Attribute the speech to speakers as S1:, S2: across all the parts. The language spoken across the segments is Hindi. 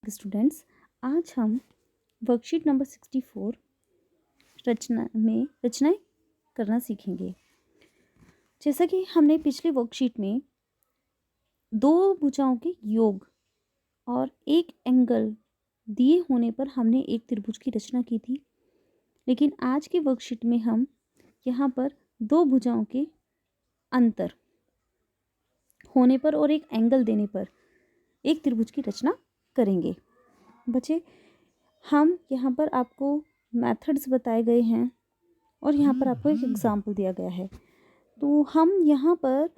S1: स्टूडेंट्स, आज हम वर्कशीट नंबर 64 रचनाएं करना सीखेंगे। जैसा कि हमने पिछले वर्कशीट में दो भुजाओं के योग और एक एंगल दिए होने पर हमने एक त्रिभुज की रचना की थी, लेकिन आज की वर्कशीट में हम यहाँ पर दो भुजाओं के अंतर होने पर और एक एंगल देने पर एक त्रिभुज की रचना करेंगे। बच्चे, हम यहाँ पर आपको मेथड्स बताए गए हैं और यहाँ पर आपको एक एग्जाम्पल दिया गया है। तो हम यहाँ पर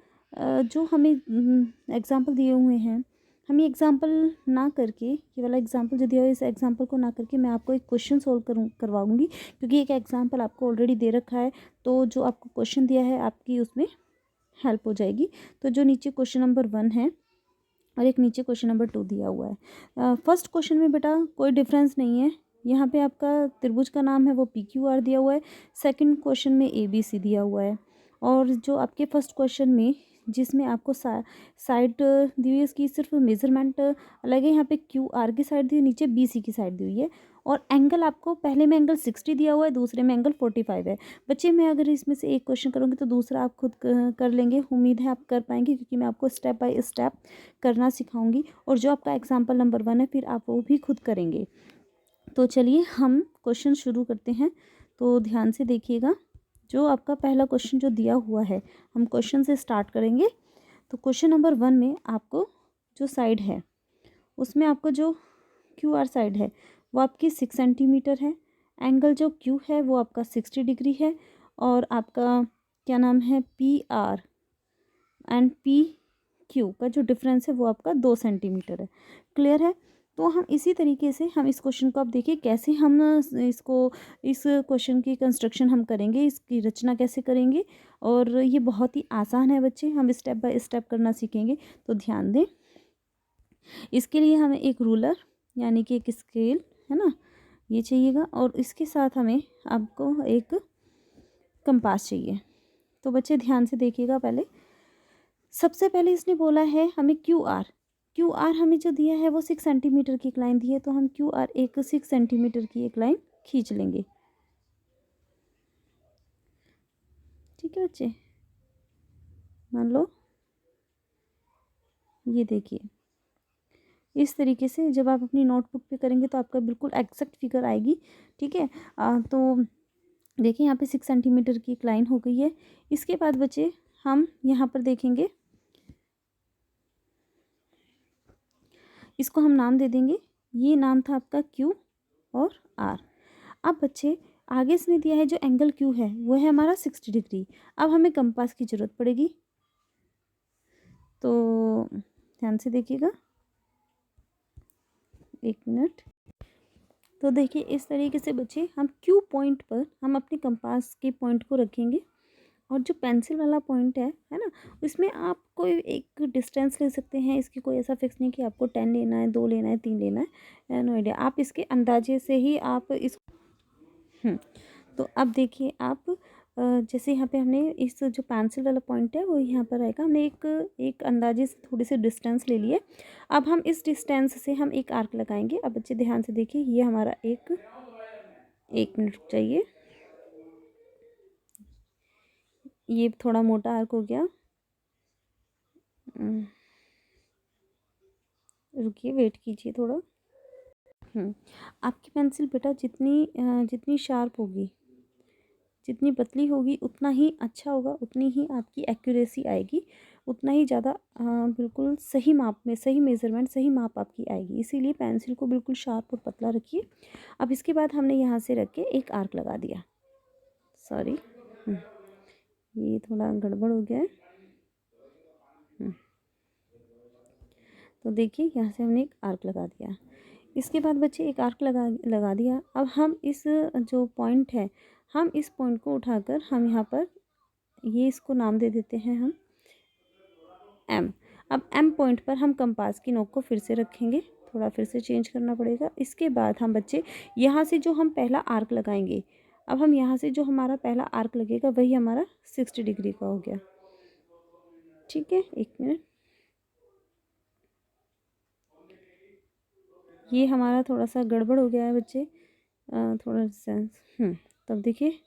S1: जो हमें एग्जाम्पल दिए हुए हैं, हम ये एग्जाम्पल ना करके, ये वाला एग्जाम्पल जो दिया हुआ है, इस एग्जाम्पल को ना करके मैं आपको एक क्वेश्चन सोल्व करवाऊँगी, क्योंकि एक एग्जाम्पल आपको ऑलरेडी दे रखा है। तो जो आपको क्वेश्चन दिया है आपकी उसमें हेल्प हो जाएगी। तो जो नीचे क्वेश्चन नंबर 1 है और एक नीचे क्वेश्चन नंबर 2 दिया हुआ है। फर्स्ट क्वेश्चन में बेटा कोई डिफरेंस नहीं है। यहाँ पे आपका त्रिभुज का नाम है वो PQR दिया हुआ है। सेकंड क्वेश्चन में ABC दिया हुआ है। और जो आपके फर्स्ट क्वेश्चन में जिसमें आपको साइड दी हुई है, इसकी सिर्फ मेजरमेंट अलग है। यहाँ पे QR की साइड दी हुई, नीचे BC की साइड दी हुई है। और एंगल आपको पहले में एंगल 60 दिया हुआ है, दूसरे में एंगल 45 है। बच्चे, मैं अगर इसमें से एक क्वेश्चन करूँगी तो दूसरा आप खुद कर लेंगे। उम्मीद है आप कर पाएंगे, क्योंकि मैं आपको स्टेप बाय स्टेप करना सिखाऊंगी। और जो आपका एग्जाम्पल नंबर 1 है, फिर आप वो भी खुद करेंगे। तो चलिए हम क्वेश्चन शुरू करते हैं। तो ध्यान से देखिएगा। जो आपका पहला क्वेश्चन जो दिया हुआ है, हम क्वेश्चन से स्टार्ट करेंगे। तो क्वेश्चन नंबर 1 में आपको जो साइड है उसमें आपको जो QR साइड है वो आपकी 6 सेंटीमीटर है। एंगल जो Q है वो आपका 60 डिग्री है। और आपका क्या नाम है, PR एंड PQ का जो डिफरेंस है वो आपका 2 सेंटीमीटर है। क्लियर है? तो हम इसी तरीके से हम इस क्वेश्चन को, आप देखिए कैसे हम इसको, इस क्वेश्चन की कंस्ट्रक्शन हम करेंगे, इसकी रचना कैसे करेंगे। और ये बहुत ही आसान है बच्चे, हम स्टेप बाय स्टेप करना सीखेंगे। तो ध्यान दें, इसके लिए हमें एक रूलर यानी कि एक स्केल है ना, ये चाहिएगा। और इसके साथ हमें आपको एक कंपास चाहिए। तो बच्चे ध्यान से देखिएगा। पहले सबसे पहले इसने बोला है हमें क्यू आर हमें जो दिया है वो 6 सेंटीमीटर की एक लाइन दी है। तो हम QR एक 6 सेंटीमीटर की एक लाइन खींच लेंगे। ठीक है बच्चे, मान लो ये देखिए, इस तरीके से जब आप अपनी नोटबुक पे करेंगे तो आपका बिल्कुल एग्जैक्ट फिगर आएगी। ठीक है। तो देखिए यहाँ पे 6 सेंटीमीटर की एक लाइन हो गई है। इसके बाद बच्चे हम यहाँ पर देखेंगे, इसको हम नाम दे देंगे। ये नाम था आपका Q और R। अब बच्चे आगे इसने दिया है जो एंगल Q है वो है हमारा 60 डिग्री। अब हमें कंपास की ज़रूरत पड़ेगी। तो ध्यान से देखिएगा, 1 मिनट। तो देखिए इस तरीके से बच्चे हम Q पॉइंट पर हम अपने कंपास के पॉइंट को रखेंगे। और जो पेंसिल वाला पॉइंट है ना, उसमें आप कोई एक डिस्टेंस ले सकते हैं। इसकी कोई ऐसा फिक्स नहीं कि आपको 10 लेना है, 2 लेना है, 3 लेना है, नो आइडिया। आप इसके अंदाजे से ही आप इस तो अब देखिए आप, जैसे यहाँ पे हमने इस जो पेंसिल वाला पॉइंट है वो यहाँ पर आएगा। हमने एक एक अंदाजे से थोड़ी सी डिस्टेंस ले लिए। अब हम इस डिस्टेंस से हम एक आर्क लगाएंगे। अब बच्चे ध्यान से देखिए, ये हमारा एक मिनट चाहिए, ये थोड़ा मोटा आर्क हो गया। रुकिए, वेट कीजिए थोड़ा। आपकी पेंसिल बेटा जितनी शार्प होगी, जितनी पतली होगी, उतना ही अच्छा होगा, उतनी ही आपकी एक्यूरेसी आएगी, उतना ही ज़्यादा बिल्कुल सही माप में, सही मेज़रमेंट, सही माप आपकी आएगी। इसीलिए पेंसिल को बिल्कुल शार्प और पतला रखिए। अब इसके बाद हमने यहाँ से रख के एक आर्क लगा दिया। सॉरी, ये थोड़ा गड़बड़ हो गया है। तो देखिए यहाँ से हमने एक आर्क लगा दिया। इसके बाद बच्चे एक आर्क लगा दिया। अब हम इस जो पॉइंट है, हम इस पॉइंट को उठाकर हम यहाँ पर ये इसको नाम दे देते हैं हम M। अब M पॉइंट पर हम कंपास की नोक को फिर से रखेंगे। थोड़ा फिर से चेंज करना पड़ेगा। इसके बाद हम बच्चे यहाँ से जो हम पहला आर्क लगाएंगे, अब हम यहाँ से जो हमारा पहला आर्क लगेगा वही हमारा 60 डिग्री का हो गया। ठीक है, 1 मिनट। ये हमारा थोड़ा सा गड़बड़ हो गया है बच्चे, थोड़ा सेंस। तब देखिए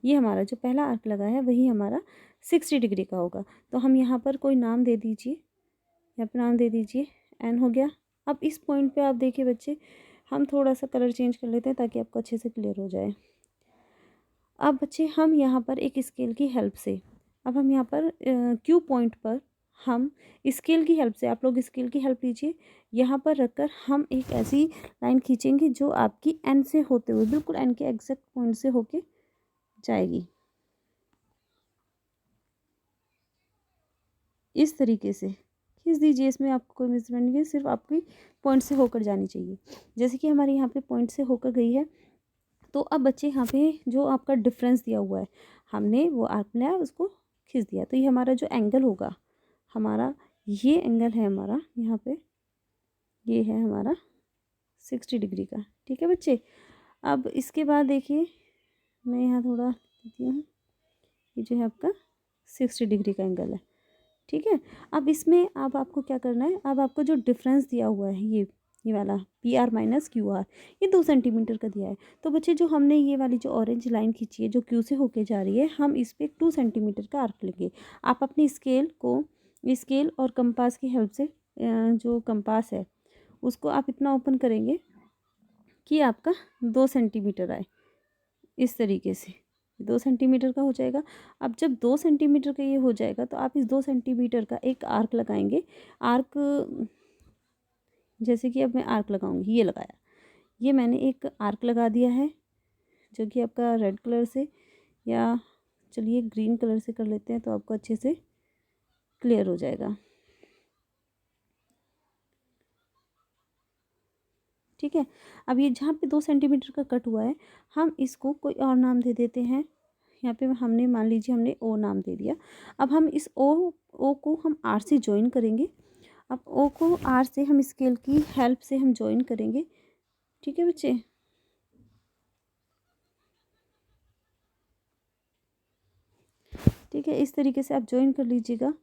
S1: ये हमारा जो पहला आर्क लगा है वही हमारा 60 डिग्री का होगा। तो हम यहाँ पर कोई नाम दे दीजिए, यहाँ पर नाम दे दीजिए एन हो गया। अब इस पॉइंट पे आप देखिए बच्चे, हम थोड़ा सा कलर चेंज कर लेते हैं ताकि आपको अच्छे से क्लियर हो जाए। अब बच्चे हम यहाँ पर एक स्केल की हेल्प से, अब हम यहाँ पर क्यू पॉइंट पर हम स्केल की हेल्प से, आप लोग स्केल की हेल्प लीजिए, यहाँ पर रखकर हम एक ऐसी लाइन खींचेंगे जो आपकी एन से होते हुए बिल्कुल एन के एग्जैक्ट पॉइंट से होके जाएगी। इस तरीके से खींच दीजिए, इसमें आपको कोई मेजरमेंट नहीं है, सिर्फ आपकी पॉइंट से होकर जानी चाहिए। जैसे कि हमारे यहाँ पे पॉइंट से होकर गई है, तो अब बच्चे यहाँ पे जो आपका डिफरेंस दिया हुआ है, हमने वो आर्क लिया उसको खींच दिया। तो ये हमारा जो एंगल होगा, हमारा ये एंगल है हमारा यहाँ पे, ये है हमारा 60 डिग्री का। ठीक है बच्चे। अब इसके बाद देखिए मैं यहाँ थोड़ा देती हूँ, ये जो है आपका 60 डिग्री का एंगल है। ठीक है। अब इसमें अब आपको क्या करना है, अब आपको जो डिफरेंस दिया हुआ है ये वाला P R minus Q R, ये 2 सेंटीमीटर का दिया है। तो बच्चे जो हमने ये वाली जो ऑरेंज लाइन खींची है जो क्यू से होके जा रही है, हम इस पर 2 सेंटीमीटर का आर्क लेंगे। आप अपनी स्केल और कंपास की हेल्प से, जो कंपास है उसको आप इतना ओपन करेंगे कि आपका 2 सेंटीमीटर आए, इस तरीके से 2 सेंटीमीटर का हो जाएगा। अब जब 2 सेंटीमीटर का ये हो जाएगा तो आप इस 2 सेंटीमीटर का एक आर्क लगाएंगे। आर्क जैसे कि अब मैं आर्क लगाऊंगी, ये लगाया, ये मैंने एक आर्क लगा दिया है जो कि आपका रेड कलर से, या चलिए ग्रीन कलर से कर लेते हैं तो आपको अच्छे से क्लियर हो जाएगा। ठीक है। अब ये जहाँ पे 2 सेंटीमीटर का कट हुआ है, हम इसको कोई और नाम दे देते हैं। यहाँ पे हमने मान लीजिए हमने ओ नाम दे दिया। अब हम इस ओ को हम आर से ज्वाइन करेंगे। अब ओ को आर से हम स्केल की हेल्प से हम ज्वाइन करेंगे। ठीक है बच्चे। ठीक है, इस तरीके से आप ज्वाइन कर लीजिएगा।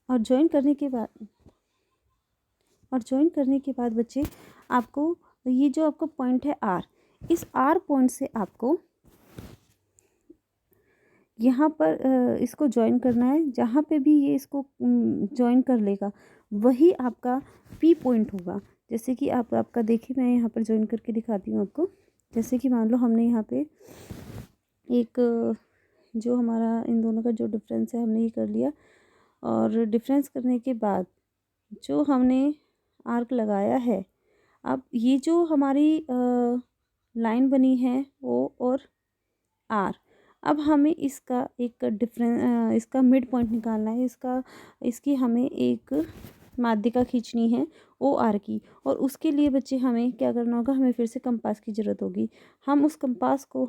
S1: और ज्वाइन करने के बाद बच्चे आपको ये जो आपका पॉइंट है आर, इस आर पॉइंट से आपको यहाँ पर इसको ज्वाइन करना है। जहाँ पे भी ये इसको ज्वाइन कर लेगा वही आपका पी पॉइंट होगा। जैसे कि आपका देखिए, मैं यहाँ पर ज्वाइन करके दिखाती हूँ आपको। जैसे कि मान लो हमने यहाँ पे एक जो हमारा इन दोनों का जो डिफरेंस है हमने ये कर लिया, और डिफरेंस करने के बाद जो हमने आर्क लगाया है, अब ये जो हमारी लाइन बनी है ओ और आर, अब हमें इसका एक इसका मिड पॉइंट निकालना है। इसकी हमें एक माध्यिका खींचनी है ओ आर की, और उसके लिए बच्चे हमें क्या करना होगा, हमें फिर से कंपास की ज़रूरत होगी। हम उस कंपास को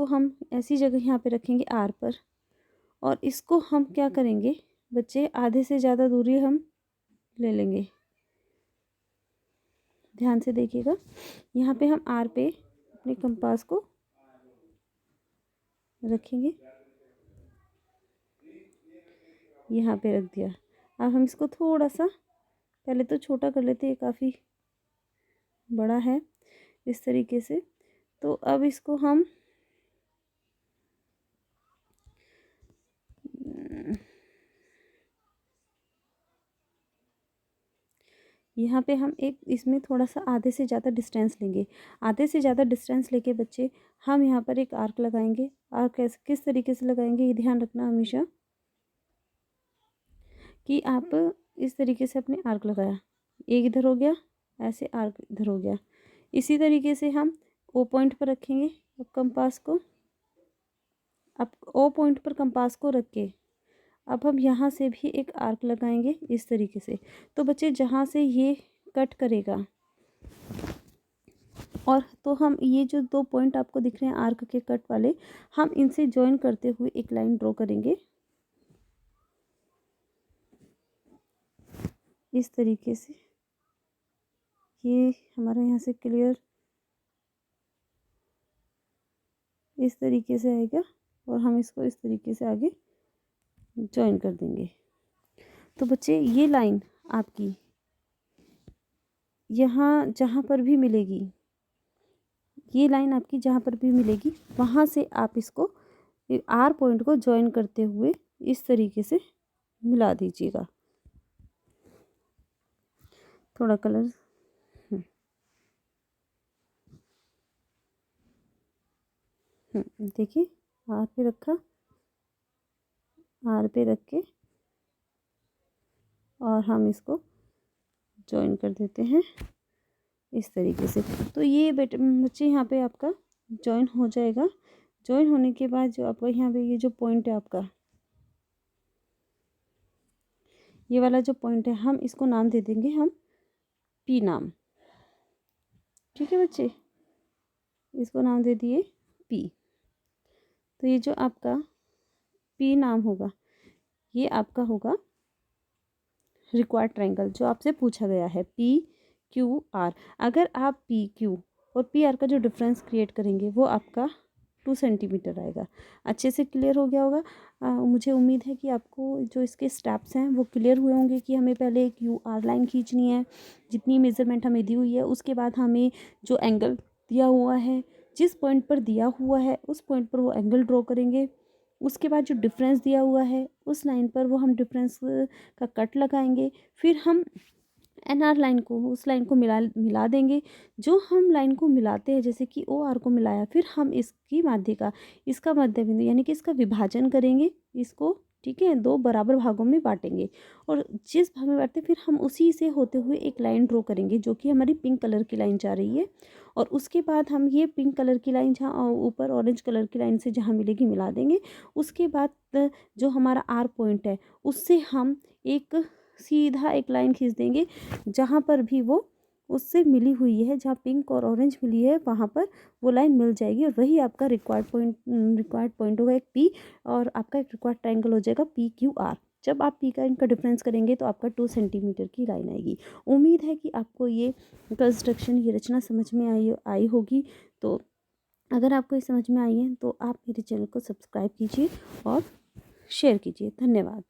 S1: हम ऐसी जगह यहाँ पे रखेंगे आर पर, और इसको हम क्या करेंगे बच्चे, आधे से ज़्यादा दूरी हम ले लेंगे। ध्यान से देखिएगा, यहाँ पे हम आर पे अपने कंपास को रखेंगे, यहाँ पे रख दिया। अब हम इसको थोड़ा सा पहले तो छोटा कर लेते हैं, काफ़ी बड़ा है इस तरीके से। तो अब इसको हम यहाँ पे हम एक इसमें थोड़ा सा आधे से ज़्यादा डिस्टेंस लेंगे। आधे से ज़्यादा डिस्टेंस लेके बच्चे हम यहाँ पर एक आर्क लगाएंगे। आर्क कैसे किस तरीके से लगाएंगे ये ध्यान रखना हमेशा, कि आप इस तरीके से अपने आर्क लगाया, एक इधर हो गया, ऐसे आर्क इधर हो गया। इसी तरीके से हम ओ पॉइंट पर रखेंगे अब कंपास को। अब ओ पॉइंट पर कंपास को रख के अब हम यहाँ से भी एक आर्क लगाएंगे इस तरीके से। तो बच्चे जहाँ से ये कट करेगा, और तो हम ये जो 2 पॉइंट आपको दिख रहे हैं आर्क के कट वाले, हम इनसे ज्वाइन करते हुए एक लाइन ड्रॉ करेंगे इस तरीके से। ये हमारा यहाँ से क्लियर इस तरीके से आएगा, और हम इसको इस तरीके से आगे ज्वाइन कर देंगे। तो बच्चे ये लाइन आपकी यहाँ जहाँ पर भी मिलेगी, ये लाइन आपकी जहाँ पर भी मिलेगी वहाँ से आप इसको आर पॉइंट को ज्वाइन करते हुए इस तरीके से मिला दीजिएगा। थोड़ा कलर देखिए, आर पे रखा, आर पे रख के और हम इसको ज्वाइन कर देते हैं इस तरीके से। तो ये बच्चे यहाँ पे आपका ज्वाइन हो जाएगा। ज्वाइन होने के बाद जो आपका यहाँ पे ये जो पॉइंट है आपका, ये वाला जो पॉइंट है, हम इसको नाम दे देंगे हम पी नाम। ठीक है बच्चे, इसको नाम दे दिए पी। तो ये जो आपका पी नाम होगा, ये आपका होगा रिक्वायर्ड ट्रायंगल जो आपसे पूछा गया है, पी क्यू आर। अगर आप पी क्यू और पी आर का जो डिफरेंस क्रिएट करेंगे वो आपका 2 सेंटीमीटर आएगा। अच्छे से क्लियर हो गया होगा। मुझे उम्मीद है कि आपको जो इसके स्टेप्स हैं वो क्लियर हुए होंगे कि हमें पहले एक यू आर लाइन खींचनी है, जितनी मेज़रमेंट हमें दी हुई है। उसके बाद हमें जो एंगल दिया हुआ है, जिस पॉइंट पर दिया हुआ है उस पॉइंट पर वो एंगल ड्रॉ करेंगे। उसके बाद जो डिफरेंस दिया हुआ है उस लाइन पर वो हम डिफरेंस का कट लगाएंगे। फिर हम एन आर लाइन को, उस लाइन को मिला देंगे। जो हम लाइन को मिलाते हैं, जैसे कि ओ आर को मिलाया, फिर हम इसकी माध्यिका, इसका मध्य बिंदु यानी कि इसका विभाजन करेंगे इसको। ठीक है, 2 बराबर भागों में बांटेंगे और जिस भाग में बांटते फिर हम उसी से होते हुए एक लाइन ड्रॉ करेंगे जो कि हमारी पिंक कलर की लाइन जा रही है। और उसके बाद हम ये पिंक कलर की लाइन जहाँ ऊपर ऑरेंज कलर की लाइन से जहाँ मिलेगी मिला देंगे। उसके बाद जो हमारा आर पॉइंट है उससे हम एक सीधा एक लाइन खींच देंगे, जहाँ पर भी वो उससे मिली हुई है, जहाँ पिंक और ऑरेंज मिली है वहाँ पर वो लाइन मिल जाएगी और वही आपका रिक्वायर्ड पॉइंट होगा एक पी, और आपका एक रिक्वायर्ड ट्रायंगल हो जाएगा पी क्यू आर। जब आप पी का इनका डिफरेंस करेंगे तो आपका 2 सेंटीमीटर की लाइन आएगी। उम्मीद है कि आपको ये कंस्ट्रक्शन, ये रचना समझ में आई होगी। तो अगर आपको ये समझ में आई है तो आप मेरे चैनल को सब्सक्राइब कीजिए और शेयर कीजिए। धन्यवाद।